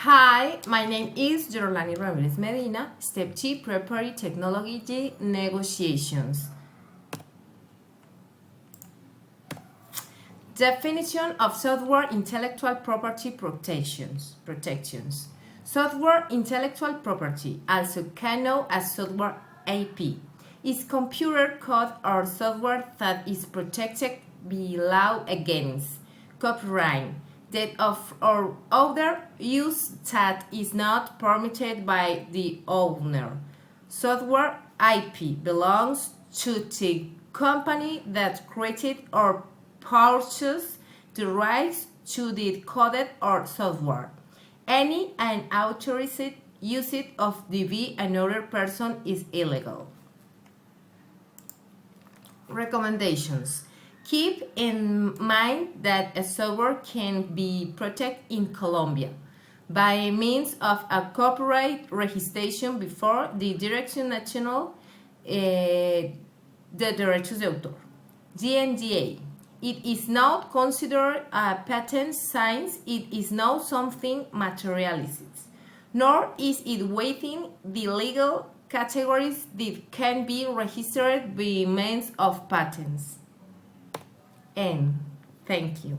Hi, my name is Yorlani Ramirez Medina, Step T Preparatory Technology Negotiations. Definition of software intellectual property protections. Software intellectual property, also known as software IP, is computer code or software that is protected by law against copyright, that of or other use that is not permitted by the owner. Software IP belongs to the company that created or purchased the rights to the coded or software. Any unauthorized usage of the by another person is illegal. Recommendations. Keep in mind that a software can be protected in Colombia by means of a copyright registration before the Dirección Nacional de Derechos de Autor, DNDA. It is not considered a patent since it is not something materialized, nor is it within the legal categories that can be registered by means of patents. And thank you.